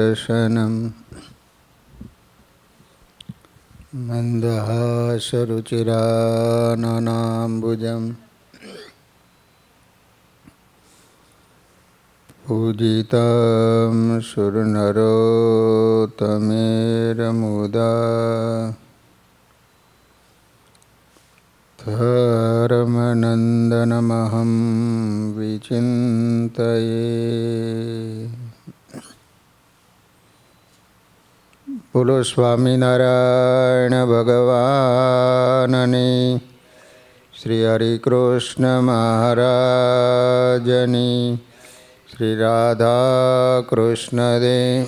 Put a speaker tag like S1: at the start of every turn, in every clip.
S1: दर्शनं मन्दहासरुचिराननाम्बुजं पूजितं सुरनरोत्तमेरमुदा धर्मनन्दनमहं विचिन्तये। बोलो स्वामीनारायण भगवाननी, श्री हरिकृष्ण महाराजनी, श्री राधा कृष्ण देव,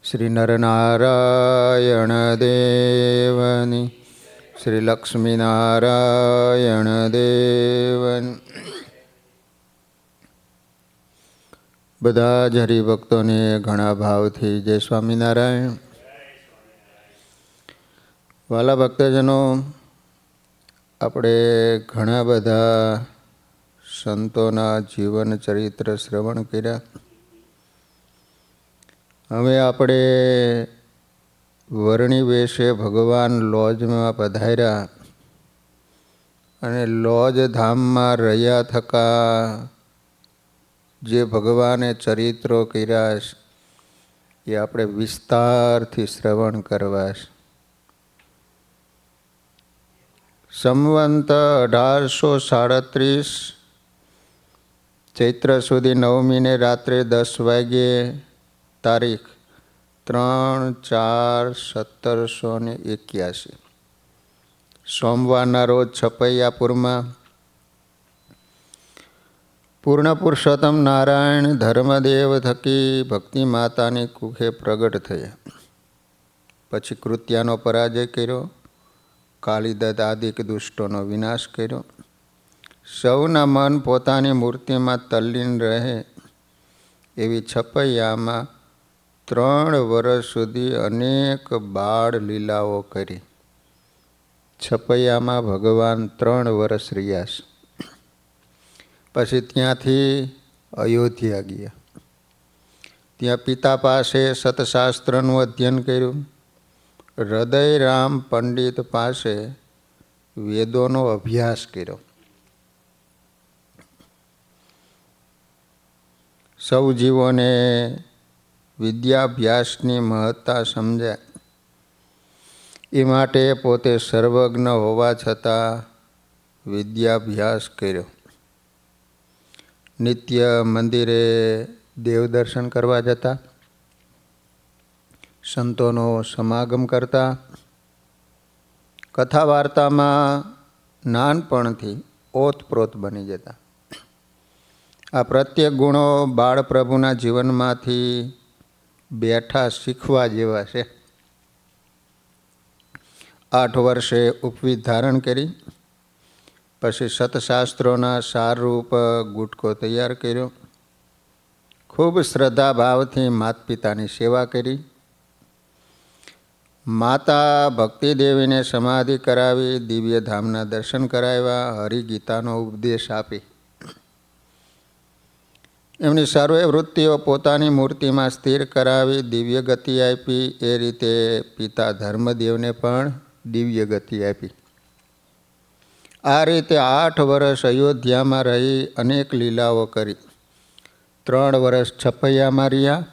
S1: श्री नरनारायण देवनी, श्री लक्ष्मीनारायण देवनी। બધા જ હરિભક્તોને ઘણા ભાવથી જય સ્વામિનારાયણ. વાલા ભક્તજનો, આપણે ઘણા બધા સંતોના જીવન ચરિત્ર શ્રવણ કર્યા. હવે આપણે વર્ણી વેશે ભગવાન લોજમાં પધાર્યા અને લોજ ધામમાં રહ્યા થકા જે ભગવાને ચરિત્રો કર્યા એ આપણે વિસ્તારથી શ્રવણ કરવા. સંવંત 1837 ચૈત્ર સુધી 9મીને રાત્રે 10 વાગ્યે, તારીખ 3/4/1781 સોમવારના રોજ છપૈયાપુરમાં પૂર્ણ પુરુષોત્તમ નારાયણ ધર્મદેવ થકી ભક્તિ માતાની કુખે પ્રગટ થયા. પછી કૃત્યાનો પરાજય કર્યો, કાલિદત્ત આદિક દુષ્ટોનો વિનાશ કર્યો. સૌના મન પોતાની મૂર્તિમાં તલ્લીન રહે એવી છપૈયામાં 3 વર્ષ સુધી અનેક બાળ લીલાઓ કરી. છપૈયામાં ભગવાન 3 વર્ષ રહ્યા છે. પછી ત્યાંથી અયોધ્યા ગયા. ત્યાં પિતા પાસે સતશાસ્ત્રનું અધ્યયન કર્યું. હૃદયરામ પંડિત પાસે વેદોનો અભ્યાસ કર્યો. સૌ જીવોને વિદ્યાભ્યાસની મહત્તા સમજાય એ માટે પોતે સર્વજ્ઞ હોવા છતાં વિદ્યાભ્યાસ કર્યો. નિત્ય મંદિરે દેવ દર્શન કરવા જતા, સંતોનો સમાગમ કરતા, કથા વાર્તામાં નાનપણથી ઓતપ્રોત બની જતા. આ પ્રત્યેક ગુણો બાળપ્રભુના જીવનમાંથી બેઠા શીખવા જેવા છે. 8 વર્ષે ઉપવીત ધારણ કરી, પછી સતશાસ્ત્રોના સારરૂપ ગુટકો તૈયાર કર્યો. ખૂબ શ્રદ્ધા ભાવથી માત પિતાની સેવા કરી. માતા ભક્તિદેવીને સમાધિ કરાવી, દિવ્ય ધામના દર્શન કરાવ્યા, હરિગીતાનો ઉપદેશ આપી. એમની સર્વે વૃત્તિઓ પોતાની મૂર્તિમાં સ્થિર કરાવી, દિવ્ય ગતિ આપી. એ રીતે પિતા ધર્મદેવને પણ દિવ્ય ગતિ આપી. આ રીતે 8 વર્ષ અયોધ્યામાં રહી અનેક લીલાઓ કરી. 3 વર્ષ છપૈયામાં રહ્યા,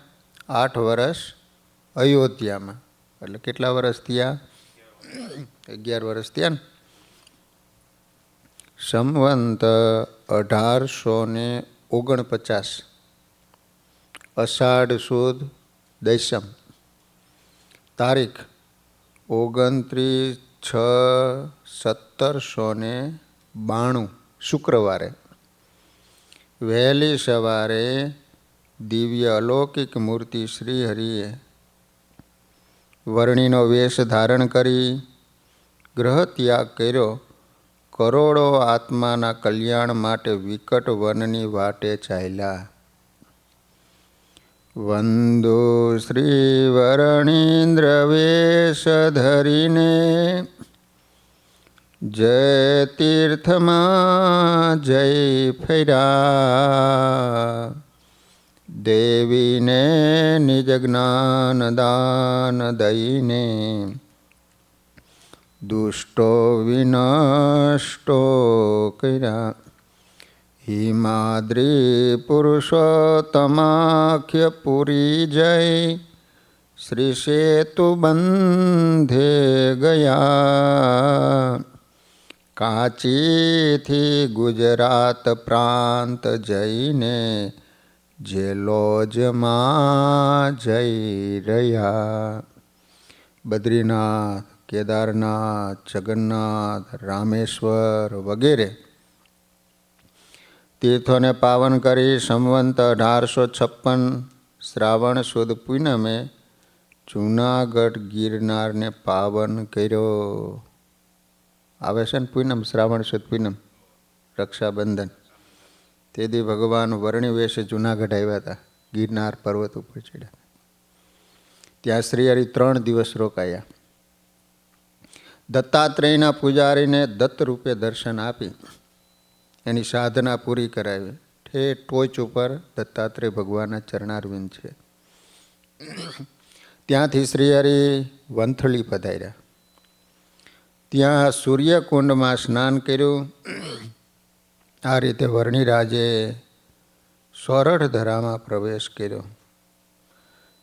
S1: 8 વર્ષ અયોધ્યામાં. એટલે કેટલા વર્ષ થયા? 11 વર્ષ થયા ને. સંવંત 1849 અષાઢ સુદ દૈસમ, તારીખ 29/6/1792 શુક્રવારે વહેલી સવારે દિવ્ય અલૌકિક મૂર્તિ શ્રી હરિએ વર્ણીનો વેશ ધારણ કરી ગ્રહ ત્યાગ કર્યો. કરોડો આત્માના કલ્યાણ માટે વિકટ વનની વાટે ચાલ્યા. વંદો શ્રી વરણીન્દ્ર વેશ ધરીને જય તીર્થમાં જય ફર્યા. દેવીને નિજ જ્ઞાન દાન દઈને દુષ્ટો વિનષ્ટો કર્યા. હિમાદ્રી પુરુષોત્તમાખ્ય પુરી જય શ્રી સેતુ બંધે ગયા. કાંચીથી ગુજરાત પ્રાંત જઈને જેલોજમાં જઈ રહ્યા. બદ્રીનાથ, કેદારનાથ, જગન્નાથ, રામેશ્વર વગેરે તીર્થોને પાવન કરી સંવંત 1856 શ્રાવણ સુદ પૂનમે જૂનાગઢ ગિરનારને પાવન કર્યો. આવે છે ને પૂનમ, શ્રાવણ સુદ પૂનમ, રક્ષાબંધન. તેથી ભગવાન વર્ણી વેશે જૂનાગઢ આવ્યા હતા, ગિરનાર પર્વત ઉપર ચડ્યા. ત્યાં શ્રી હરિ 3 દિવસ રોકાયા. દત્તાત્રેયના પૂજારીને દત્ત રૂપે દર્શન આપી એની સાધના પૂરી કરાવી. ટોચ ઉપર દત્તાત્રેય ભગવાનના ચરણારવિંદ છે. ત્યાંથી શ્રી હરિ વંથલી પધાર્યા. ત્યાં સૂર્યકુંડમાં સ્નાન કર્યું. આ રીતે વર્ણિરાજે સોરઠ ધરામાં પ્રવેશ કર્યો.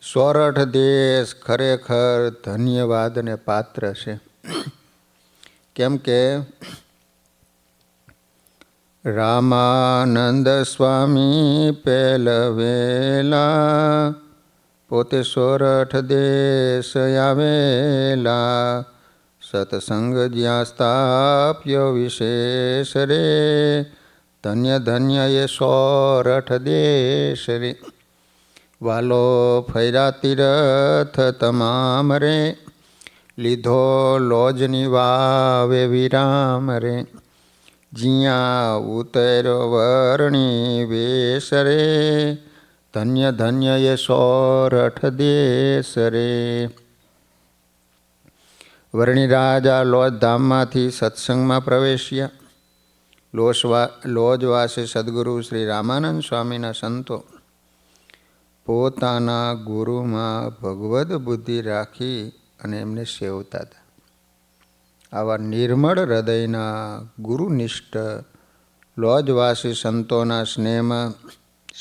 S1: સોરઠ દેશ ખરેખર ધન્યવાદને પાત્ર છે. કેમ કે રામાનંદ સ્વામી પહેલવેલા પોતે સોરઠ દેશ આવેલા. સત્સંગ જ્યાં સ્થાપ્યો વિશેષ રે ધન્ય ધન્ય એ સોરઠ દેશ રે. વાલો ફર્યા તીરથ તમામ રે લીધો લોજની વાવે વિરામ રે. જ્યાં ઉતર્યો વર્ણી વેશ રે ધન્ય ધન્ય એ સોરઠ દેશ રે. વર્ણિરાજા લોજ ધામમાંથી સત્સંગમાં પ્રવેશ્યા. લોજવાસી સદગુરુ શ્રી રામાનંદ સ્વામીના સંતો પોતાના ગુરુમાં ભગવદ બુદ્ધિ રાખી અને એમને સેવતા હતા. આવા નિર્મળ હૃદયના ગુરુનિષ્ઠ લોજવાસી સંતોના સ્નેહમાં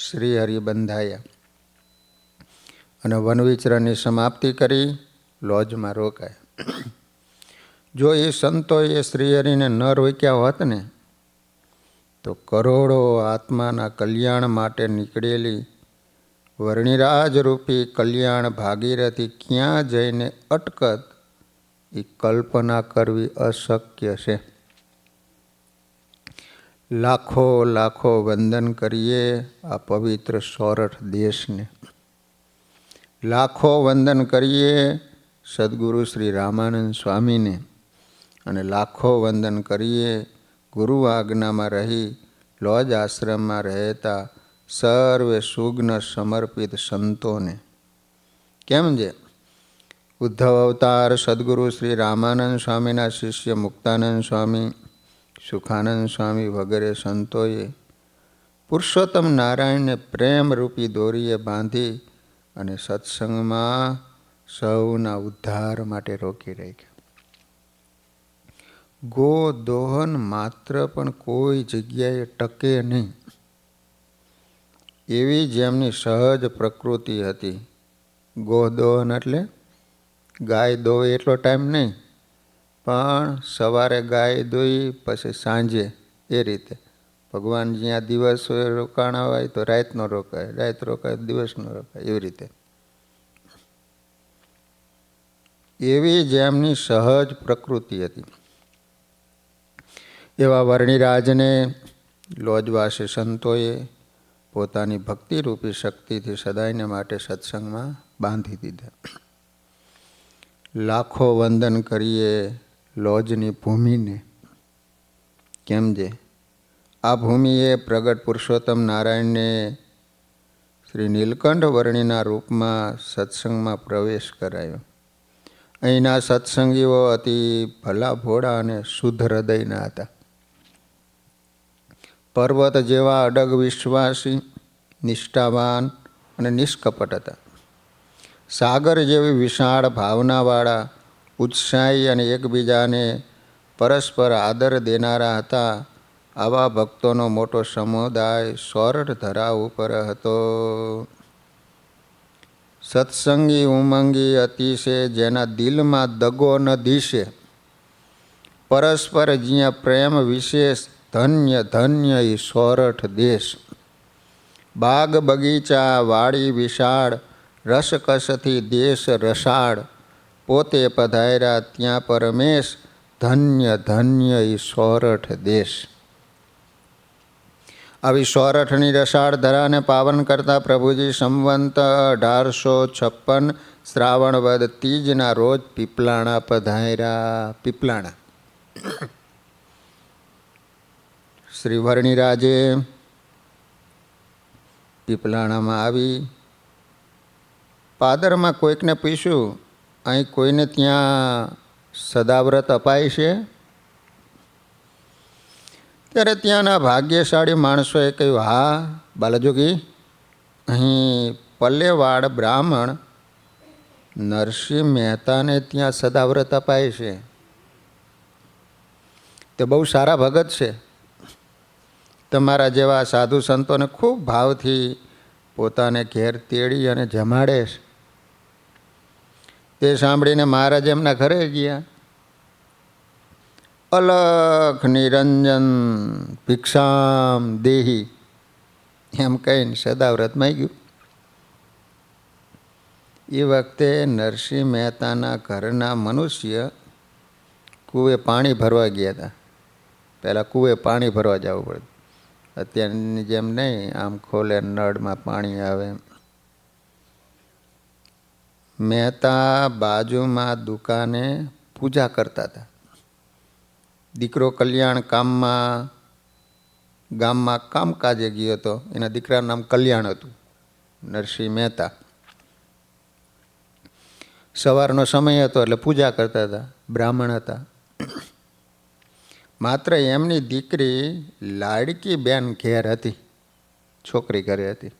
S1: શ્રી હરિ બંધાયા અને વનવિચરણની સમાપ્તિ કરી લોજમાં રોકાયા. જો એ સંતોએ શ્રીહરિને ન રોક્યા હોત ને તો કરોડો આત્માના કલ્યાણ માટે નીકળેલી વર્ણિરાજ રૂપી કલ્યાણ ભાગીરથી ક્યાં જઈને અટકત એ કલ્પના કરવી અશક્ય છે. લાખો લાખો વંદન કરીએ આ પવિત્ર સોરઠ દેશને. લાખો વંદન કરીએ સદગુરુ શ્રી રામાનંદ સ્વામીને અને લાખો વંદન કરીએ ગુરુ આજ્ઞામાં રહી લોજ આશ્રમમાં રહેતા સર્વે સુગ્ન સમર્પિત સંતોને. કેમ છે ઉદ્ધવ અવતાર સદગુરુ શ્રી રામાનંદ સ્વામીના શિષ્ય મુક્તાનંદ સ્વામી, સુખાનંદ સ્વામી વગેરે સંતોએ પુરુષોત્તમ નારાયણને પ્રેમરૂપી દોરીએ બાંધી અને સત્સંગમાં સૌના ઉદ્ધાર માટે રોકી રાખ્યા. ગોદોહન માત્ર પણ કોઈ જગ્યાએ ટકે નહીં એવી જેમની સહજ પ્રકૃતિ હતી. ગોદોહન એટલે ગાય દોવે એટલો ટાઈમ નહીં, પણ સવારે ગાય દોઈ પછી સાંજે એ રીતે. ભગવાન જ્યાં દિવસ રોકાણા હોય તો રાતનો રોકાય, રાત રોકાય દિવસનો રોકાય, એવી રીતે. એવી જેમની સહજ પ્રકૃતિ હતી એવા વર્ણિરાજને લોજવાસી સંતોએ પોતાની ભક્તિરૂપી શક્તિથી સદાયને માટે સત્સંગમાં બાંધી દીધા. લાખો વંદન કરીએ લોજની ભૂમિને. કેમ જે આ ભૂમિએ પ્રગટ પુરુષોત્તમ નારાયણને શ્રી નીલકંઠ વર્ણિના રૂપમાં સત્સંગમાં પ્રવેશ કરાયો. અહીંના સત્સંગીઓ અતિ ભલા ભોળા અને શુદ્ધ હૃદયના હતા. પર્વત જેવા અડગ વિશ્વાસી, નિષ્ઠાવાન, અને નિષ્કપટ હતા. સાગર જેવી વિશાળ ભાવનાવાળા, ઉત્સાહી અને એકબીજાને પરસ્પર આદર દેનારા હતા. આવા ભક્તોનો મોટો સમુદાય સોરઠ ધરા ઉપર હતો. સત્સંગી ઉમંગી અતિશે, જેના દિલમાં દગો ન દિશે. પરસ્પર જ્યાં પ્રેમ વિશેષ, ધન્ય ધન્ય ઈ સોરઠ દેશ. બાગ બગીચા વાડી વિશાળ, રસકસથી દેશ રસાળ. પોતે પધાર્યા ત્યાં પરમેશ, ધન્ય ધન્ય ઈ સોરઠ દેશ. આવી સોરઠની રસાળ ધરાને પાવન કરતા પ્રભુજી સંવંત 1856 શ્રાવણ વદ તીજના રોજ પીપલાણા પધાર્યા. પીપલાણા શ્રી વર્ણિરાજે પીપલાણામાં આવી પાદરમાં કોઈકને પૂછ્યું, અહીં કોઈને ત્યાં સદાવ્રત અપાય છે? ત્યારે ત્યાંના ભાગ્યશાળી માણસોએ કહ્યું, હા બાલાજોગી, અહીં પલ્લેવાડ બ્રાહ્મણ નરસિંહ મહેતાને ત્યાં સદાવ્રત અપાય છે. તે બહુ સારા ભગત છે. તમારા જેવા સાધુ સંતોને ખૂબ ભાવથી પોતાને ઘેર તેડી અને જમાડે છે. તે સાંભળીને મહારાજ એમના ઘરે ગયા. અલખ નિરંજન ભિક્ષામ દેહી એમ કહીને સદાવ્રત માંગ્યું. એ વખતે નરસિંહ મહેતાના ઘરના મનુષ્ય કૂવે પાણી ભરવા ગયા હતા. પહેલાં કૂવે પાણી ભરવા જવું પડે. અત્યારની જેમ નહીં, આમ ખોલે નળમાં પાણી આવે. મહેતા બાજુમાં દુકાને પૂજા કરતા હતા. દીકરો કલ્યાણ ગામમાં કામકાજે ગયો હતો. એના દીકરાનું નામ કલ્યાણ હતું. નરસિંહ મહેતા. સવારનો સમય હતો એટલે પૂજા કરતા હતા. બ્રાહ્મણ હતા. માત્ર એમની દીકરી લાડકી બેન ઘેર હતી. છોકરી ઘરે હતી.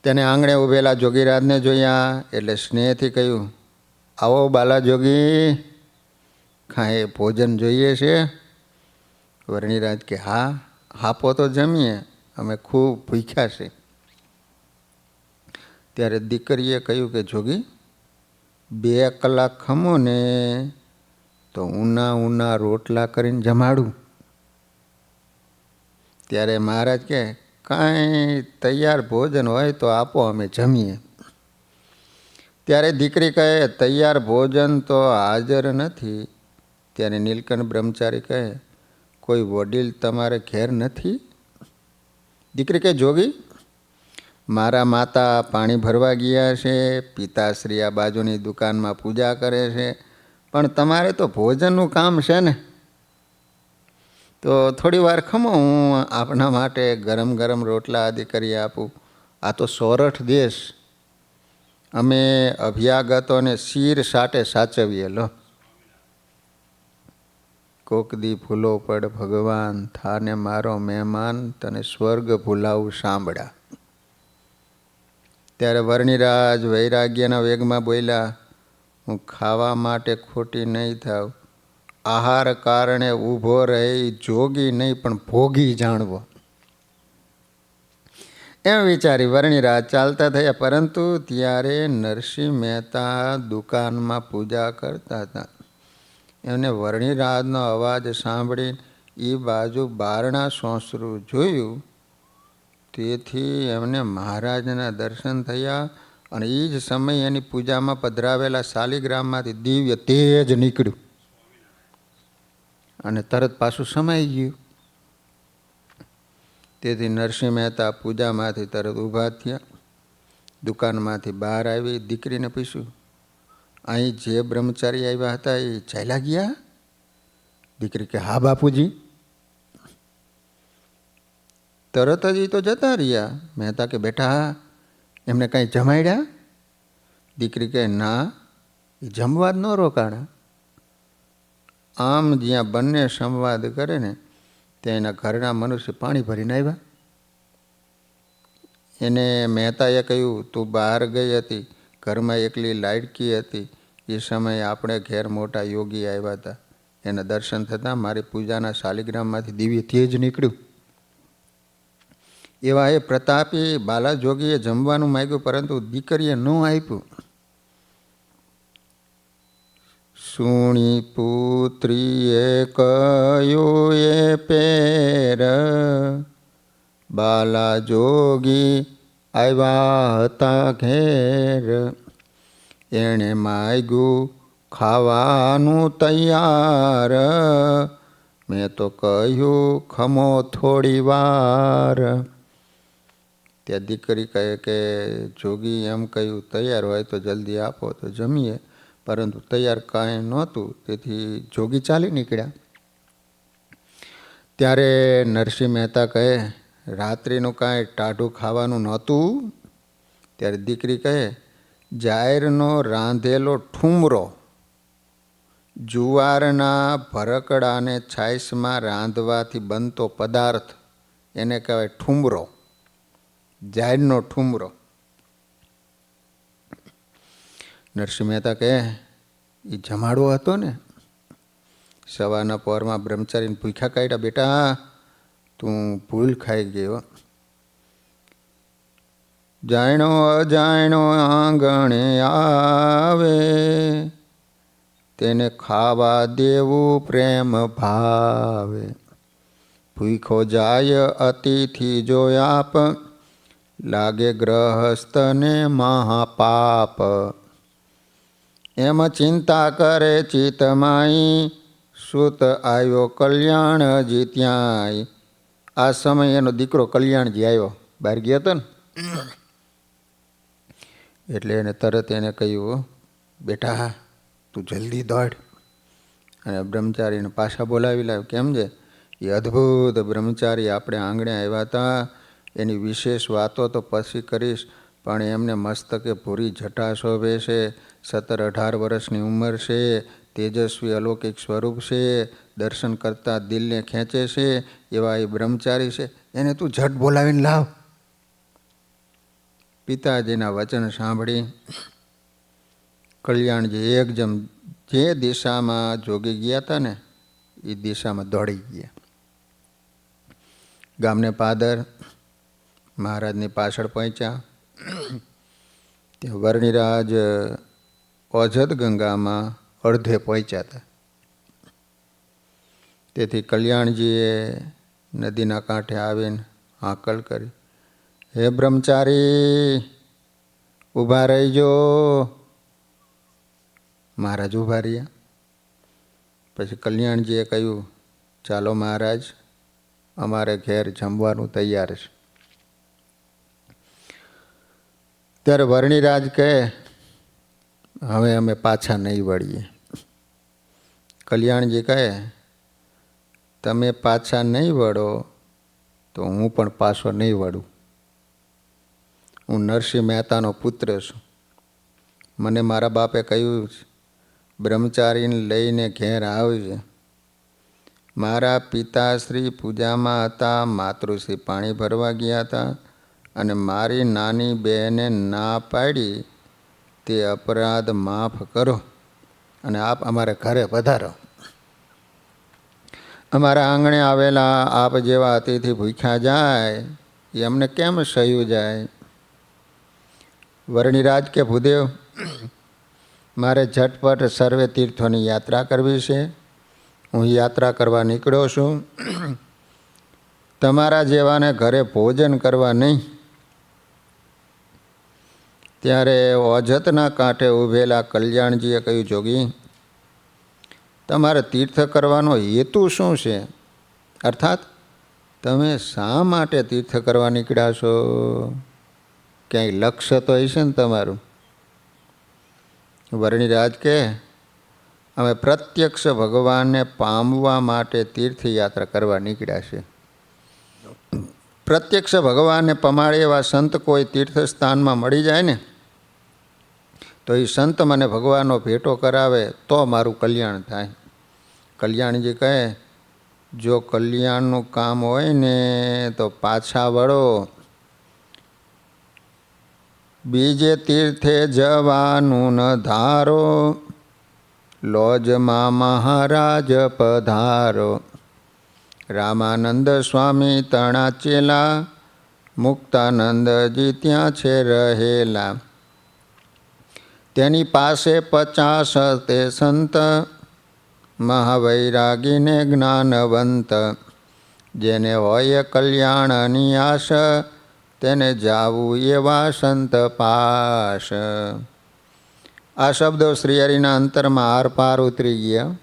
S1: તેને આંગણે ઊભેલા જોગીરાજને જોયા એટલે સ્નેહથી કહ્યું, આવો બાલા જોગી, ખાય ભોજન જોઈએ છે? વર્ણિરાજ કે હા, આપો તો જમીએ, અમે ખૂબ ભૂખ્યા છે. ત્યારે દીકરીએ કહ્યું કે જોગી, 2 કલાક ખમો ને તો ઊના રોટલા કરીને જમાડું. ત્યારે મહારાજ કહે, કાંઈ તૈયાર ભોજન હોય તો આપો, અમે જમીએ. ત્યારે દીકરી કહે, તૈયાર ભોજન તો હાજર નથી. ત્યારે નીલકંઠ બ્રહ્મચારી કહે, કોઈ વડીલ તમારે ઘેર નથી? દીકરી કહે, જોગી, મારા માતા પાણી ભરવા ગયા છે, પિતાશ્રી આ બાજુની દુકાનમાં પૂજા કરે છે, પણ તમારે તો ભોજનનું કામ છે ને, તો થોડી વાર ખમો, હું આપણા માટે ગરમ ગરમ રોટલા આદિ કરી આપું. આ તો સોરઠ દેશ, અમે અભ્યાગતોને શીર સાટે સાચવીએ. લો, કોક દી ભૂલો પડ ભગવાન, થાને મારો મહેમાન, તને સ્વર્ગ ભૂલાવું સાંભળા. ત્યારે વર્ણિરાજ વૈરાગ્યના વેગમાં બોલ્યા, હું ખાવા માટે ખોટી નહીં થાવ. આહાર કારણે ઊભો રહી જોગી નહીં પણ ભોગી જાણવો. એમ વિચારી વર્ણિરાજ ચાલતા થયા. પરંતુ ત્યારે નરસિંહ મહેતા દુકાનમાં પૂજા કરતા હતા. એમને વર્ણિરાજનો અવાજ સાંભળી એ બાજુ બારણા સોંસરું જોયું. તેથી એમને મહારાજના દર્શન થયા. અને એ જ સમયે એની પૂજામાં પધરાવેલા શાલિગ્રામમાંથી દિવ્ય તેજ નીકળ્યું અને તરત પાછું સમાઈ ગયું. તેથી નરસિંહ મહેતા પૂજામાંથી તરત ઊભા થયા. દુકાનમાંથી બહાર આવી દીકરીને પૂછ્યું, અહીં જે બ્રહ્મચારી આવ્યા હતા એ ચાલ્યા ગયા? દીકરી કે હા બાપુજી. તરત જ એ તો જતા રહ્યા. મહેતા કે બેટા, એમને કાંઈ જમાડ્યા? દીકરી કહે ના, એ જમવા જ ન રોકાણા. આમ જ્યાં બંને સંવાદ કરે ને ત્યાં એના ઘરના મનુષ્ય પાણી ભરીને આવ્યા. એને મહેતાએ કહ્યું, તું બહાર ગઈ હતી, ઘરમાં એકલી લાડકી હતી. એ સમયે આપણે ઘેર મોટા યોગી આવ્યા હતા. એના દર્શન થતાં મારી પૂજાના શાલિગ્રામમાંથી દિવ્ય તેજ નીકળ્યું. એવા એ પ્રતાપી બાલાજોગીએ જમવાનું માગ્યું, પરંતુ દીકરીએ ન આપ્યું. સુણી પુત્રીએ કહ્યું એ પેર, બાલાજોગી આવ્યા હતા ઘેર. એણે માગ્યું ખાવાનું તૈયાર, મેં તો કહ્યું ખમો થોડી વાર. ત્યાં દીકરી કહે કે જોગી એમ કહ્યું, તૈયાર હોય તો જલ્દી આપો તો જમીએ. પરંતુ તૈયાર કાંઈ નહોતું, તેથી જોગી ચાલી નીકળ્યા. ત્યારે નરસિંહ મહેતા કહે, રાત્રિનું કાંઈ ટાઢું ખાવાનું નહોતું? ત્યારે દીકરી કહે, જાહેરનો રાંધેલો ઠુમરો, જુવારના ભરકડાને છાશમાં રાંધવાથી બનતો પદાર્થ, એને કહેવાય ઠુમરો, જાહેરનો ઠુમરો. નરસિંહ મહેતા કહે, એ જમાડવો હતો ને. સવારના પહોરમાં બ્રહ્મચારીને ભૂખ્યા કાઢ્યા, બેટા તું ભૂલ ખાઈ ગયો. જાણો અજાણો આંગણે આવે, તેને ખાવા દેવું પ્રેમ ભાવે. ભૂખો જાય અતિથિ જો આપ, લાગે ગ્રહસ્થને મહાપાપ. એમ ચિંતા કરે ચિતમાઈ, સુત આવ્યો કલ્યાણ જીત્યાય. આ સમયે એનો દીકરો કલ્યાણજી આવ્યો, બહાર ગયો હતો ને, એટલે એને તરત એને કહ્યું, બેટા તું જલ્દી દોડ. અને બ્રહ્મચારીને પાછા બોલાવી લાવ. કેમ છે? એ અદ્ભુત બ્રહ્મચારી આપણે આંગણે આવ્યા હતા. એની વિશેષ વાતો તો પછી કરીશ, પણ એમને મસ્તકે ભૂરી જટા શોભે છે, 17-18 વર્ષની ઉંમર છે, તેજસ્વી અલૌકિક સ્વરૂપ છે, દર્શન કરતાં દિલને ખેંચે છે, એવા એ બ્રહ્મચારી છે. એને તું ઝટ બોલાવીને લાવ. પિતાજીના વચન સાંભળી કલ્યાણજી એકદમ જે દિશામાં જોગી ગયા હતા ને એ દિશામાં દોડી ગયા. ગામને પાદર મહારાજની પાછળ પહોંચ્યા. ત્યાં વર્ણિરાજ ઓજદ ગંગામાં અડધે પહોંચ્યા હતા. તેથી કલ્યાણજીએ નદીના કાંઠે આવીને હાકલ કરી, હે બ્રહ્મચારી ઊભા રહીજો. મહારાજ ઊભા રહ્યા. પછી કલ્યાણજીએ કહ્યું, ચાલો મહારાજ, અમારે ઘેર જમવાનું તૈયાર છે. ત્યારે વર્ણિરાજ કહે, હવે અમે પાછા નહીં વળીએ. કલ્યાણજી કહે, તમે પાછા નહીં વળો તો હું પણ પાછો નહીં વળું. હું નરસિંહ મહેતાનો પુત્ર છું. મને મારા બાપે કહ્યું બ્રહ્મચારીને લઈને ઘેર આવજે. મારા પિતાશ્રી પૂજામાં હતા, માતૃશ્રી પાણી ભરવા ગયા હતા, અને મારી નાની બહેને ના પાડી. તે અપરાધ માફ કરો અને આપ અમારા ઘરે પધારો. અમારા આંગણે આવેલા આપ જેવા અતિથિ ભૂખ્યા જાય એ અમને કેમ સહ્યું જાય? વર્ણિરાજ કે ભૂદેવ, મારે ઝટપટ સર્વે તીર્થોની યાત્રા કરવી છે. હું યાત્રા કરવા નીકળ્યો છું. તમારા જેવાને ઘરે ભોજન કરવા નહીં. ત્યારે ઓજતના કાંઠે ઊભેલા કલ્યાણજીએ કહ્યું, જોગી તમારે તીર્થ કરવાનો હેતુ શું છે? અર્થાત તમે શા માટે તીર્થ કરવા નીકળ્યા છો? ક્યાંય લક્ષ્ય તો હશે ને તમારું? વર્ણિરાજ કે, અમે પ્રત્યક્ષ ભગવાનને પામવા માટે તીર્થયાત્રા કરવા નીકળ્યા છે. પ્રત્યક્ષ ભગવાનને પમાડે એવા સંત કોઈ તીર્થસ્થાનમાં મળી જાય ને તો એ સંત મને ભગવાનનો ભેટો કરાવે તો મારું કલ્યાણ થાય. કલ્યાણજી કહે, જો કલ્યાણનું કામ હોય ને તો પાછા વળો. બીજે તીર્થે જવાનું ન ધારો, લોજમાં મહારાજ પધારો. રામાનંદ સ્વામી તણા ચેલા, મુક્તાનંદજી ત્યાં છે રહેલા. તેની પાસે 50 તે સંત, મહાવૈરાગીને જ્ઞાનવંત. જેને હોય કલ્યાણની આશ, તેને જાવું એવા સંત પાસ. આ શબ્દો શ્રીહરિના અંતરમાં આરપાર ઉતરી ગયા.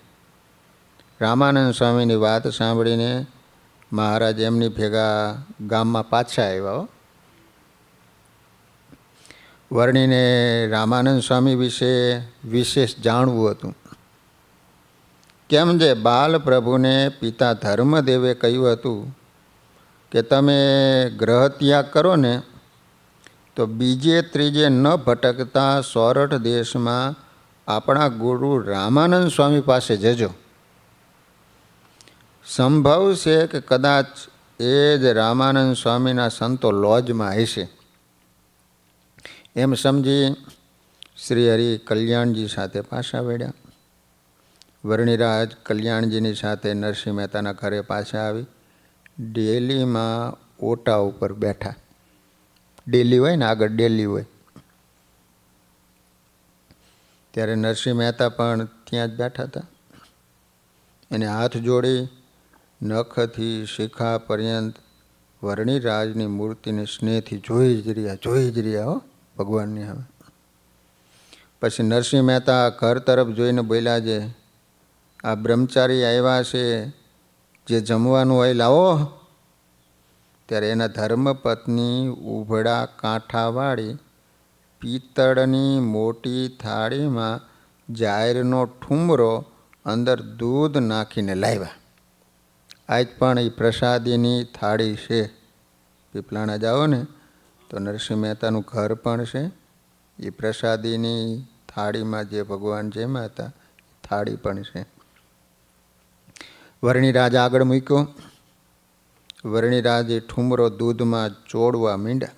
S1: રામાનંદ સ્વામીની વાત સાંભળીને મહારાજ એમની ભેગા ગામમાં પાછા આવ્યા. વર્ણીને રામાનંદ સ્વામી વિશે વિશેષ જાણવું હતું. કેમ જે બાલપ્રભુને પિતા ધર્મદેવે કહ્યું હતું કે તમે ગ્રહ ત્યાગ કરો ને તો બીજે ત્રીજે ન ભટકતા સોરઠ દેશમાં આપણા ગુરુ રામાનંદ સ્વામી પાસે જજો. સંભવ છે કે કદાચ એ જ રામાનંદ સ્વામીના સંતો લોજમાં હશે. એમ સમજી શ્રીહરિ કલ્યાણજી સાથે પાછા વળ્યા. વર્ણિરાજ કલ્યાણજીની સાથે નરસિંહ મહેતાના ઘરે પાછા આવી ડેલીમાં ઓટા ઉપર બેઠા. ડેલી હોય ને, આગળ ડેલી હોય, ત્યારે નરસિંહ મહેતા પણ ત્યાં જ બેઠા હતા. એને હાથ જોડી નખથી શિખા પર્યંત વર્ણિરાજની મૂર્તિને સ્નેહથી જોઈ જ રહ્યા હો ભગવાનની હવે. પછી નરસિંહ મહેતા ઘર તરફ જોઈને બોલ્યા, છે આ બ્રહ્મચારી આવ્યા છે, જે જમવાનું હોય લાવો. ત્યારે એના ધર્મપત્ની ઉભડા કાંઠાવાળી પિત્તળની મોટી થાળીમાં જાહેરનો ઠુમરો અંદર દૂધ નાખીને લાવ્યા. આજ પણ એ પ્રસાદીની થાળી છે. પીપલાણા જાઓ ને તો નરસિંહ મહેતાનું ઘર પણ છે. એ પ્રસાદીની થાળીમાં જે ભગવાન જેમાં હતા થાળી પણ છે. વર્ણિરાજ આગળ મૂક્યો. વર્ણિરાજે ઠુમરો દૂધમાં ચોળવા માંડ્યા.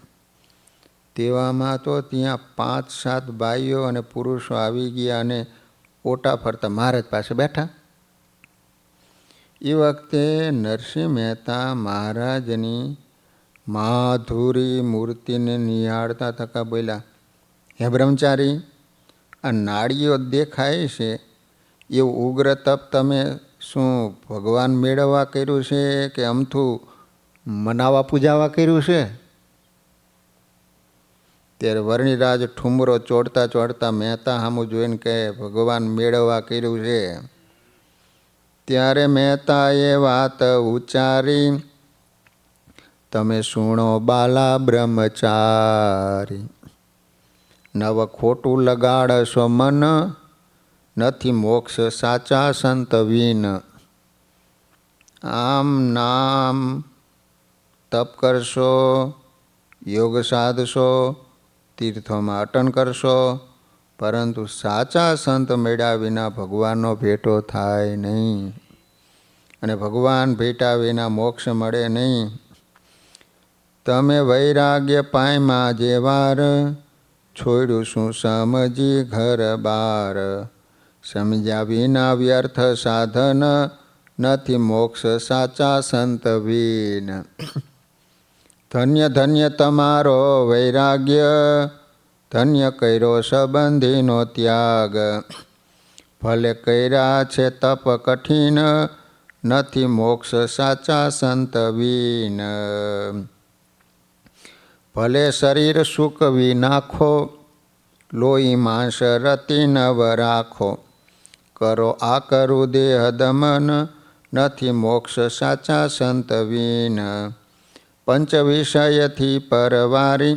S1: તેવામાં તો ત્યાં 5-7 બાઈઓ અને પુરુષો આવી ગયા અને ઓટા ફરતા મહારાજ પાસે બેઠા. એ વખતે નરસિંહ મહેતા મહારાજની માધુરી મૂર્તિને નિહાળતા થકા બોલ્યા, હે બ્રહ્મચારી, આ નાળીઓ દેખાય છે એવું ઉગ્ર તપ તમે શું ભગવાન મેળવવા કર્યું છે કે અમથું મનાવા પૂજાવા કર્યું છે? ત્યારે વર્ણિરાજ ઠુમરો ચોડતા ચોડતા મહેતા સામું જોઈને કહે, ભગવાન મેળવવા કર્યું છે. ત્યારે મહેતાએ વાત ઉચ્ચારી, તમે સુણો બાલા બ્રહ્મચારી, નવ ખોટું લગાડશો મન, નથી મોક્ષ સાચા સંત વિન. આમ નામ તપ કરશો, યોગ સાધશો, તીર્થોમાં અટન કરશો, પરંતુ સાચા સંત મળ્યા વિના ભગવાનનો ભેટો થાય નહીં, અને ભગવાન ભેટા વિના મોક્ષ મળે નહીં. તમે વૈરાગ્ય પામ્યા જે વાર, છોડ્યું શું સમજી ઘર બાર. સમજ્યા વિના વ્યર્થ સાધન, નથી મોક્ષ સાચા સંત વિન. ધન્ય ધન્ય તમારો વૈરાગ્ય, ધન્ય કર્યો સંબંધીનો ત્યાગ. ભલે કર્યા છે તપ કઠિન, નથી મોક્ષ સાચા સંત વિન. ભલે શરીર સૂકવી નાખો, લોહી માંસ રતિ નવ રાખો. કરો આ કરું દેહ દમન, નથી મોક્ષ સાચા સંત વિન. પંચ વિષયથી પરવારી,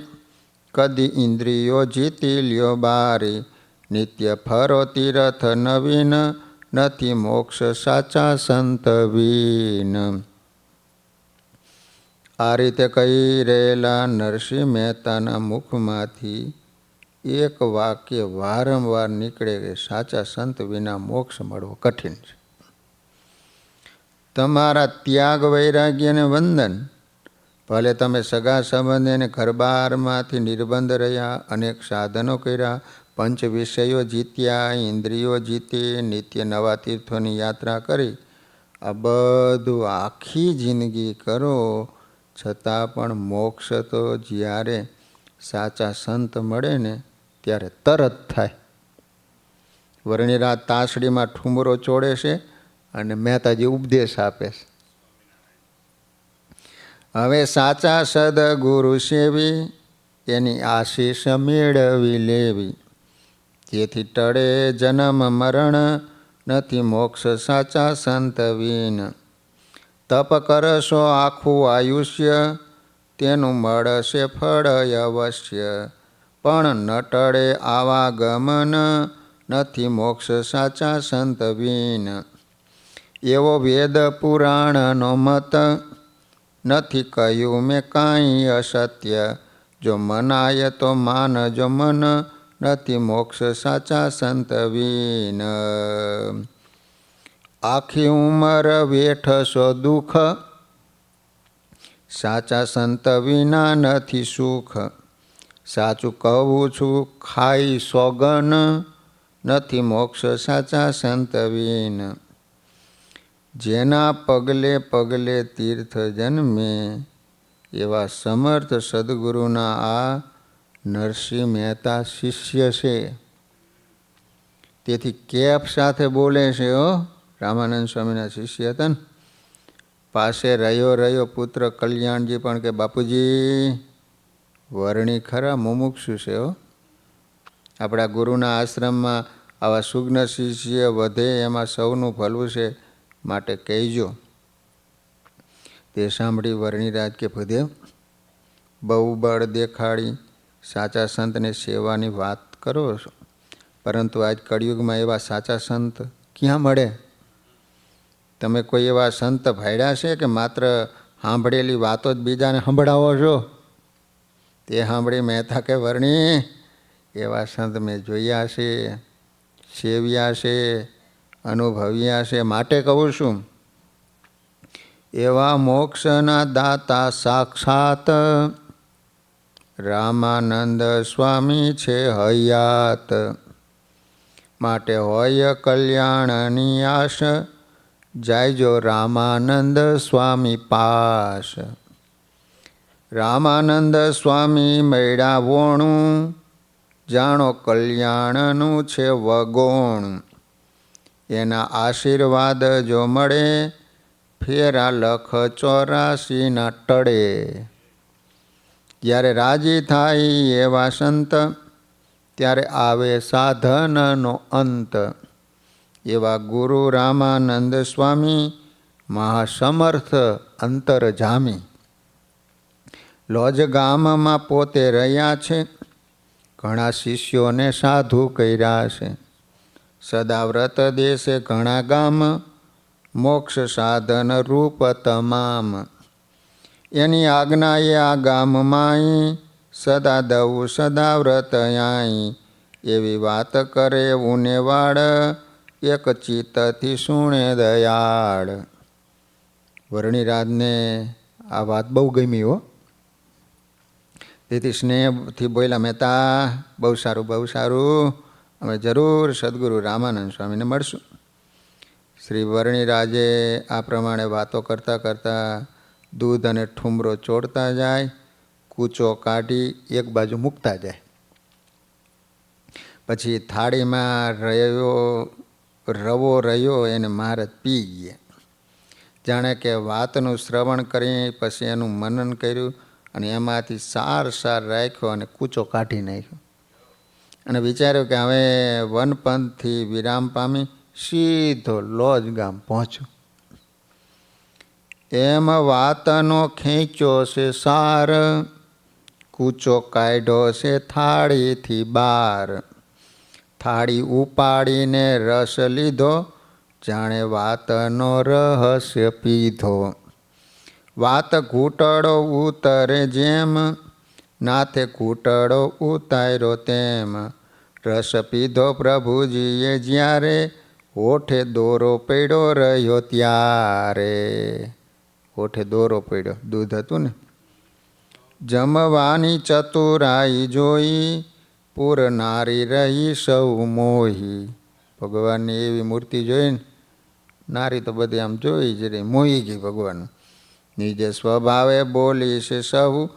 S1: કદી ઇન્દ્રિયો જીતી લ્યો બારી. નિત્ય ફરો તીર્થ નવીન, નથી મોક્ષ સાચા સંત વિન. આ રીતે કહી રહેલા નરસિંહ મહેતાના મુખમાંથી એક વાક્ય વારંવાર નીકળે કે સાચા સંત વિના મોક્ષ મળવો કઠિન છે. તમારા ત્યાગ વૈરાગ્યને વંદન, ભલે તમે સગા સંબંધીને ઘર બહારમાંથી નિર્બંધ રહ્યા, અનેક સાધનો કર્યા, પંચ વિષયો જીત્યા, ઇન્દ્રિયો જીતી, નિત્ય નવા તીર્થોની યાત્રા કરી, આ બધું આખી જિંદગી કરો, છતાં પણ મોક્ષ તો જ્યારે સાચા સંત મળે ને ત્યારે તરત થાય. વર્ણિરાજ તાસડીમાં ઠુમરો ચોડે છે અને મહેતાજી ઉપદેશ આપે છે. હવે સાચા સદગુરુ સેવી, એની આશીષ મેળવી લેવી, જેથી ટળે જન્મ મરણ, નથી મોક્ષ સાચા સંત વિન. તપ કરશો આખું આયુષ્ય, તેનું મળશે ફળ અવશ્ય, પણ ન ટળે આવાગમન, નથી મોક્ષ સાચા સંત વિન. એવો વેદ પુરાણનો મત, નથી કહ્યું મેં કાંઈ અસત્ય, જો મનાય તો માનજો મન, નથી મોક્ષ સાચા સંત વિન. આખી ઉંમર વેઠશો દુઃખ, સાચા સંત વિના નથી સુખ, સાચું કહું છું ખાઈ સોગન, નથી મોક્ષ સાચા સંત વિન. જેના પગલે પગલે તીર્થ જન્મે, એવા સમર્થ સદગુરુના આ નરસિંહ મહેતા શિષ્ય છે. તેથી કેફ સાથે બોલે છે. રામાનંદ સ્વામીના શિષ્ય હતા ને, પાસે રહ્યો પુત્ર કલ્યાણજી પણ કે બાપુજી વર્ણી ખરા મુમુક્ષુ છે. આપણા ગુરુના આશ્રમમાં આવા સુગ્ન શિષ્ય વધે એમાં સૌનું ભલું છે, માટે કહેજો. તે સાંભળી વર્ણિરાજ કે ભદેવ, બહુ બળ દેખાડી સાચા સંતને સેવાની વાત કરો છો, પરંતુ આજ કળિયુગમાં એવા સાચા સંત ક્યાં મળે? તમે કોઈ એવા સંત ભાડ્યા છે કે માત્ર સાંભળેલી વાતો જ બીજાને સંભળાવો છો? તે સાંભળી મહેતા કે વર્ણી, એવા સંત મેં જોયા છે, સેવ્યા છે, અનુભવ્યા છે, માટે કહું છું. એવા મોક્ષના દાતા સાક્ષાત, રામાનંદ સ્વામી છે હયાત, માટે હોય કલ્યાણની આશ, જાયજો રામાનંદ સ્વામી પાસ. રામાનંદ સ્વામી મળ્યા વોણું, જાણો કલ્યાણનું છે વગોણ. એના આશીર્વાદ જો મળે, ફેરા લખ 84 ટળે. જ્યારે રાજી થાય એવા સંત, ત્યારે આવે સાધનનો અંત. એવા ગુરુ રામાનંદ સ્વામી, મહાસમર્થ અંતરજામી. લોજ ગામમાં પોતે રહ્યા છે, ઘણા શિષ્યોને સાધુ કર્યા છે. સદાવ્રત દેશે ઘણા ગામ, મોક્ષ સાધન રૂપ તમામ. એની આજ્ઞાએ આ ગામમાં, સદા દઉં સદાવ્રત આઈ. એવી વાત કરે ઉનેવાડ, એક ચિત્તથી સુણે દયાળ. વર્ણિરાજને આ વાત બહુ ગમી હો. તેથી સ્નેહથી બોલ્યા, મહેતા બહુ સારું બહુ સારું, અમે જરૂર સદગુરુ રામાનંદ સ્વામીને મળશું. શ્રી વર્ણિરાજે આ પ્રમાણે વાતો કરતાં કરતાં દૂધ અને ઠુમરો ચોડતા જાય, કૂચો કાઢી એક બાજુ મૂકતા જાય. પછી થાળીમાં રવો રહ્યો એને મહારાજ પી ગયા. જાણે કે વાતનું શ્રવણ કરી પછી એનું મનન કર્યું અને એમાંથી સાર રાખ્યો અને કૂચો કાઢી નાખ્યો. અને વિચાર્યું કે હવે વનપંથથી વિરામ પામી સીધો લોજ ગામ પહોંચ્યો. એમ વાતનો ખેંચ્યો છે સાર, કૂચો કાઢ્યો છે થાળીથી બહાર. થાળી ઉપાડીને રસ લીધો, જાણે વાતનો રહસ્ય પીધો. વાત ઘૂંટડો ઉતરે જેમ, નાથે ઘૂંટડો ઉતાર્યો તેમ. રસ પીધો પ્રભુજીએ જ્યારે, હોઠે દોરો પડ્યો રહ્યો ત્યારે. હોઠે દોરો પડ્યો, દૂધ હતું ને જમવાની ચતુરાઈ જોઈ પૂરનારી રહી સૌ મોહી. ભગવાનની એવી મૂર્તિ જોઈને નારી તો બધી આમ જોઈ જ રહી, મોહી ગઈ ભગવાન. નિજ સ્વભાવે બોલી છે સહુ,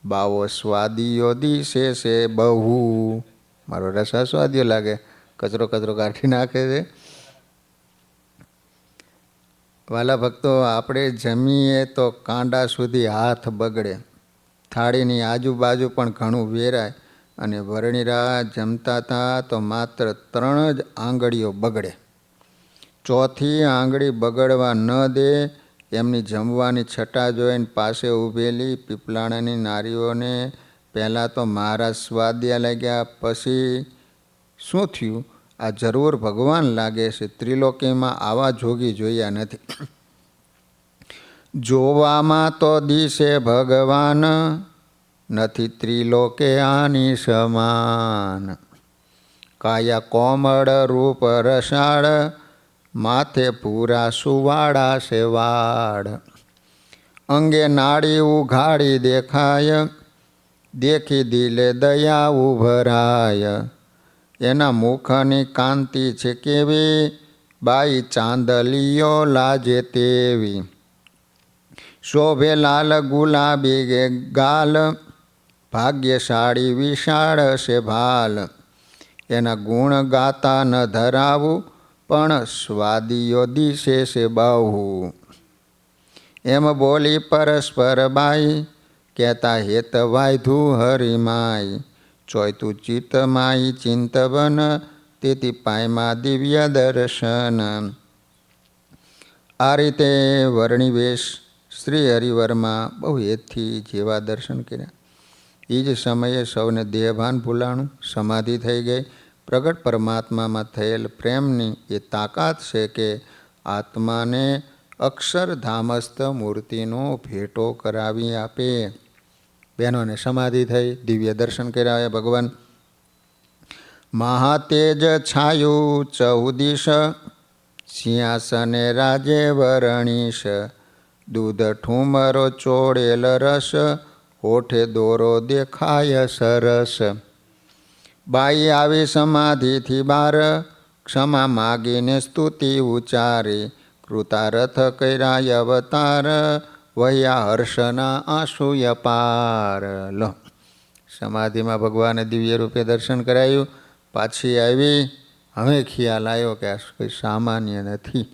S1: બાવો સ્વાદીયો દિશે છે બહુ. મારો રસા સ્વાદીયો લાગે, કચરો કચરો કાઢી નાખે છે. વાલા ભક્તો, આપણે જમીએ તો કાંડા સુધી હાથ બગડે, થાળીની આજુબાજુ પણ ઘણું વેરાય. અને વર્ણિરાજ જમતા હતા તો માત્ર 3 જ આંગળીઓ બગડે, ચોથી આંગળી બગડવા ન દે. એમની જમવાની છટા જોઈને પાસે ઊભેલી પીપલાણાની નારીઓને પહેલાં તો મહારાજ સ્વાદ્યા લાગ્યા. પછી શું થયું? આ જરૂર ભગવાન લાગે છે, ત્રિલોકીમાં આવા જોગી જોયા નથી. જોવામાં તો દિશે ભગવાન, નથી ત્રિલોકે આની સમાન. કાયા કોમળ રૂપ રસાળ, માથે પૂરા સુવાળા છે વાળ. અંગે નાડી ઉઘાડી દેખાય, દેખી દિલે દયા ઉભરાય. એના મુખની કાંતિ છે કેવી, બાઈ ચાંદલીઓ લાજે તેવી. શોભે લાલ ગુલાબી ગાલ, ભાગ્યશાળી વિશાળ છે ભાલ. એના ગુણ ગાતા ન ધરાવું, પણ સ્વાદીયો દિશે છે બહુ. એમ બોલી પરસ્પર બાઈ, કહેતા હેત વાયધું હરિમાઈ. ચોયતું ચિત્ત માઈ ચિંતવન, તેથી પાયમાં દિવ્ય દર્શન. આ રીતે વર્ણિવેશ શ્રી હરિવરમાં બહુ હેતથી જેવા દર્શન કર્યા. એ જ સમયે સૌને દેહભાન ભૂલાણું, સમાધિ થઈ ગઈ. પ્રગટ પરમાત્મામાં થયેલ પ્રેમની એ તાકાત છે કે આત્માને અક્ષરધામસ્થ મૂર્તિનો ભેટો કરાવી આપે. બહેનોને સમાધિ થઈ, દિવ્ય દર્શન કર્યા ભગવાન. મહાતેજ છાયું ચૌદીશ, સિંહાસને રાજે વરણીશ. દૂધ ઠુમરો ચોળેલ રસ, હોઠે દોરો દેખાય સરસ. બાઈ આવી સમાધિથી બાર, ક્ષમા માગીને સ્તુતિ ઉચ્ચારી. કૃતારથ કર્યા અવતાર, વહ્યા હર્ષના આંસુ અપાર. લો, સમાધિમાં ભગવાને દિવ્ય રૂપે દર્શન કરાયું. પાછી આવી, હવે ખ્યાલ આવ્યો કે આ કોઈ સામાન્ય નથી.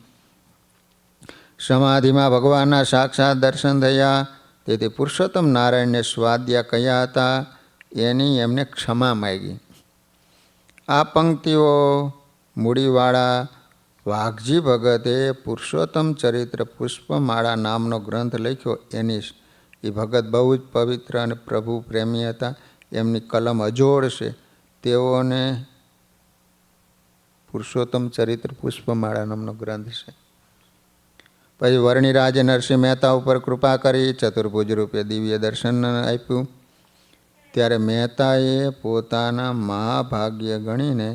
S1: સમાધિમાં ભગવાનના સાક્ષાત દર્શન થયા. તેથી પુરુષોત્તમ નારાયણને સ્વાદ્યા કહ્યા હતા, એની એમને ક્ષમા માગી. આ પંક્તિઓ મૂડીવાળા વાઘજી ભગતે પુરુષોત્તમ ચરિત્ર પુષ્પમાળા નામનો ગ્રંથ લખ્યો. એની એ ભગત બહુ જ પવિત્ર અને પ્રભુ પ્રેમી હતા. એમની કલમ અજોડ છે. તેઓને પુરુષોત્તમ ચરિત્ર પુષ્પમાળા નામનો ગ્રંથ છે. પછી વર્ણિરાજે નરસિંહ મહેતા ઉપર કૃપા કરી, ચતુર્ભુજ રૂપે દિવ્ય દર્શન આપ્યું. ત્યારે મહેતાએ પોતાના મહાભાગ્ય ગણીને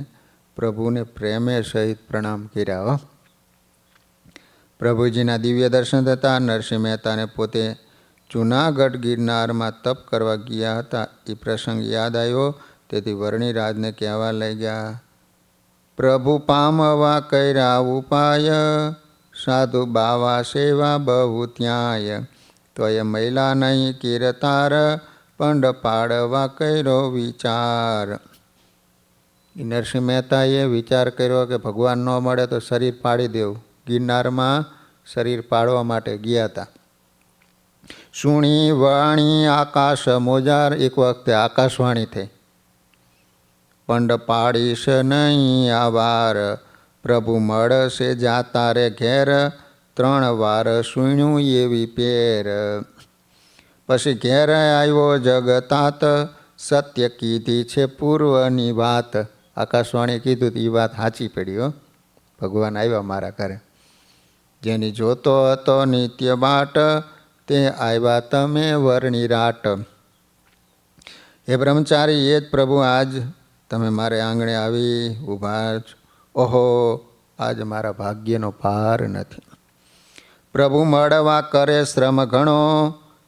S1: પ્રભુને પ્રેમે સહિત પ્રણામ કર્યા. પ્રભુજીના દિવ્ય દર્શન થતાં નરસિંહ મહેતાને પોતે જૂનાગઢ ગિરનારમાં તપ કરવા ગયા હતા એ પ્રસંગ યાદ આવ્યો. તેથી વર્ણિરાજને કહેવા લાગ્યા, પ્રભુ પામવા કર્યા ઉપાય, સાધુ બાવા સેવા બહુ ત્યાંય. તો એ મહિલા નહીં કીર્તાર, પંડ પાડવા કર્યો વિચાર. નરસિંહ મહેતાએ વિચાર કર્યો કે ભગવાન ન મળે તો શરીર પાડી દેવું. ગિરનારમાં શરીર પાડવા માટે ગયા હતા. સુણી વાણી આકાશ મોજાર, એક વખતે આકાશવાણી થઈ, પંડ પાડીશ નહીં આ વાર, પ્રભુ મળશે જાતા રે ઘેર, 3 વાર સુણ્યું એવી પેર. પછી ઘેર આવ્યો જગતાત, સત્ય કીધી છે પૂર્વની વાત. આકાશવાણી કીધું તો એ વાત સાચી પડી. ભગવાન આવ્યા મારા ઘરે. જેની જોતો હતો નિત્ય બાટ, તે આવ્યા તમે વર્ણી રાટ. હે બ્રહ્મચારી, એ જ પ્રભુ આજ તમે મારે આંગણે આવી ઊભા છો. ઓહો, આજ મારા ભાગ્યનો પાર નથી. પ્રભુ મળવા કરે શ્રમ ઘણો,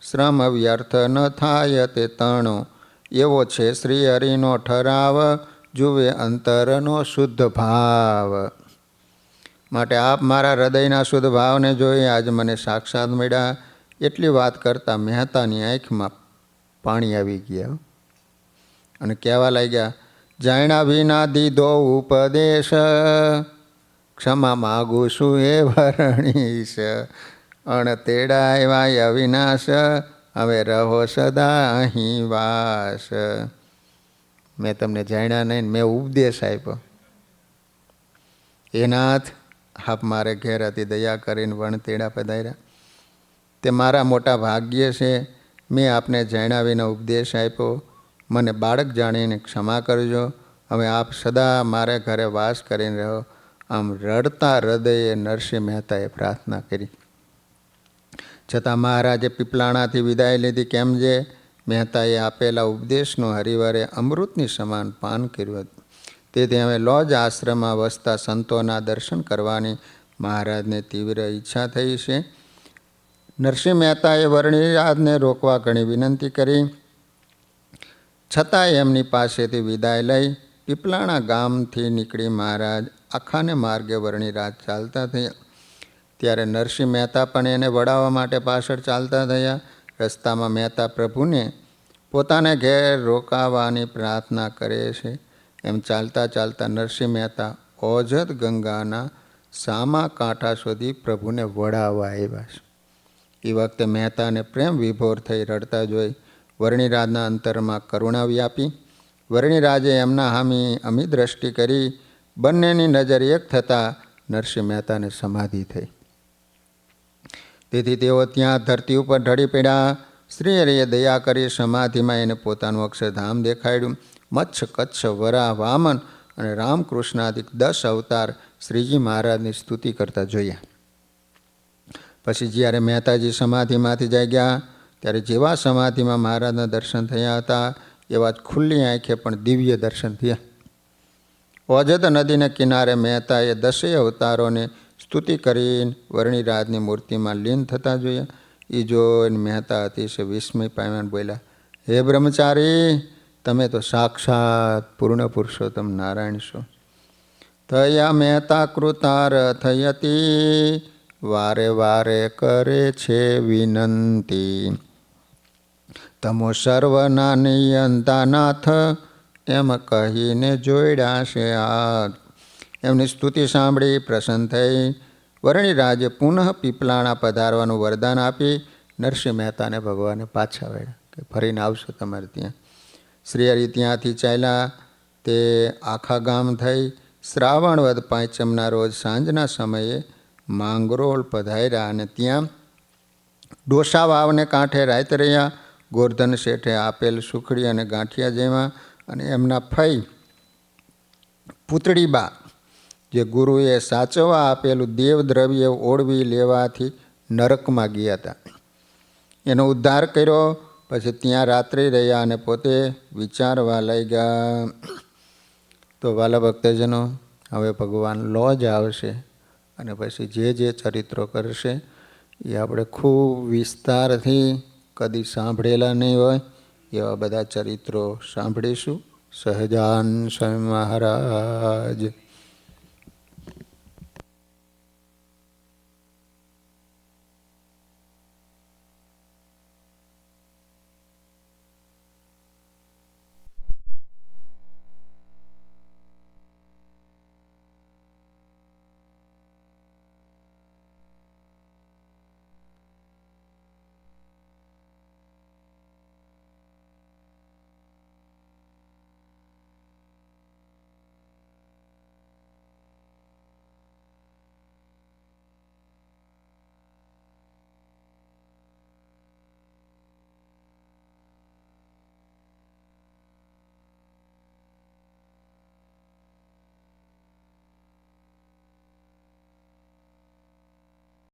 S1: શ્રમ વ્યર્થ ન થાય તે તણો, એવો છે શ્રી હરિનો ઠરાવ, જુએ અંતરનો શુદ્ધ ભાવ. માટે આપ મારા હૃદયના શુદ્ધ ભાવને જોઈ આજ મને સાક્ષાત મળ્યા. એટલી વાત કરતાં મહેતાની આંખમાં પાણી આવી ગયા અને કહેવા લાગ્યા, જાણ્યા વિના દીધો ઉપદેશ, ક્ષમા માગું છું એ વરણીશ. અણતેડાય અવિનાશ, હવે રહો સદા અહીં વાસ. મેં તમને જાણ્યા નહીં, મેં ઉપદેશ આપ્યો. એ નાથ, આપ મારે ઘેર અતિ દયા કરીને વણતેડા પધાર્યા. તે મારા મોટા ભાગ્ય છે. મેં આપને જાણ્યા વિના ઉપદેશ આપ્યો. મને બાળક જાણીને ક્ષમા કરજો. હવે આપ સદા મારે ઘરે વાસ કરીને રહો. આમ રડતા હૃદયે નરસિંહ મહેતાએ પ્રાર્થના કરી. છતાં મહારાજે પીપલાણાથી વિદાય લીધી. કેમ જે મહેતાએ આપેલા ઉપદેશનું હરિવારે અમૃતની સમાન પાન કર્યું હતું. તેથી હવે લોજ આશ્રમમાં વસતા સંતોના દર્શન કરવાની મહારાજને તીવ્ર ઈચ્છા થઈ છે. નરસિંહ મહેતાએ વરણીરાજને રોકવા ઘણી વિનંતી કરી, છતાં એમની પાસેથી વિદાય લઈ પીપલાણા ગામથી નીકળી મહારાજ આખાને માર્ગે વરણીરાજ ચાલતા થયા. ત્યારે નરસિંહ મહેતા પણ એને વડાવવા માટે પાછળ ચાલતા થયા. રસ્તામાં મહેતા પ્રભુને પોતાને ઘેર રોકાવાની પ્રાર્થના કરે છે. એમ ચાલતા ચાલતા નરસિંહ મહેતા ઓજત ગંગાના સામા કાંઠા સુધી પ્રભુને વડાવવા આવ્યા છે. એ વખતે મહેતાને પ્રેમ વિભોર થઈ રડતા જોઈ વરણીરાજના અંતરમાં કરુણા વ્યાપી. વરણીરાજે એમના હામી અમી દ્રષ્ટિ કરી. બંનેની નજર એક થતાં નરસિંહ મહેતાને સમાધિ થઈ. તેથી તેઓ ત્યાં ધરતી ઉપર ઢળી પડ્યા. શ્રી હરિએ દયા કરી સમાધિમાં એને પોતાનું અક્ષરધામ દેખાડ્યું. મચ્છ, કચ્છ, વરાહ, વામન અને રામકૃષ્ણાદિક 10 અવતાર શ્રીજી મહારાજની સ્તુતિ કરતા જોયા. પછી જ્યારે મહેતાજી સમાધિમાંથી જાગ્યા ત્યારે જેવા સમાધિમાં મહારાજના દર્શન થયા હતા એવા જ ખુલ્લી આંખે પણ દિવ્ય દર્શન થયા. ઓજત નદીના કિનારે મહેતાએ 10 અવતારોને સ્તુતિ કરીને વરણીરાજની મૂર્તિમાં લીન થતા જોયા. એ જોઈને મહેતા અતિશય વિસ્મય પામ્યા બોલ્યા, હે બ્રહ્મચારી, તમે તો સાક્ષાત પૂર્ણ પુરુષોત્તમ નારાયણ છો. થયા મહેતા કૃતાર થયતી, વારે વારે કરે છે વિનંતી. તમો સર્વના નિયંતા નાથ, એમ કહીને જોડ્યા છે હાથ. એમની સ્તુતિ સાંભળી પ્રસન્ન થઈ વરણીરાજે પુનઃ પીપલાણા પધારવાનું વરદાન આપી નરસિંહ મહેતાને ભગવાને પાછા વળ્યા કે ફરીને આવશો તમારે ત્યાં. શ્રી હરિ ત્યાંથી ચાલ્યા. તે આખા ગામ થઈ શ્રાવણ વદ પાંચમના રોજ સાંજના સમયે માંગરોળ પધાર્યા અને ત્યાં ડોસા વાવને કાંઠે રાત રહ્યા. ગોરધન શેઠે આપેલ સુખડી અને ગાંઠિયા જેવા અને એમના ફઈ પૂતળીબા જે ગુરુએ સાચવવા આપેલું દેવદ્રવ્ય ઓળવી લેવાથી નરકમાં ગયા હતા એનો ઉદ્ધાર કર્યો. પછી ત્યાં રાત્રિ રહ્યા અને પોતે વિચારવા લાગ્યા. તો વાલા ભક્તજનો, હવે ભગવાન લોજ આવશે અને પછી જે ચરિત્રો કરશે એ આપણે ખૂબ વિસ્તારથી કદી સાંભળેલા નહીં હોય એવા બધા ચરિત્રો સાંભળીશું. સહજાન સ્વામી મહારાજ.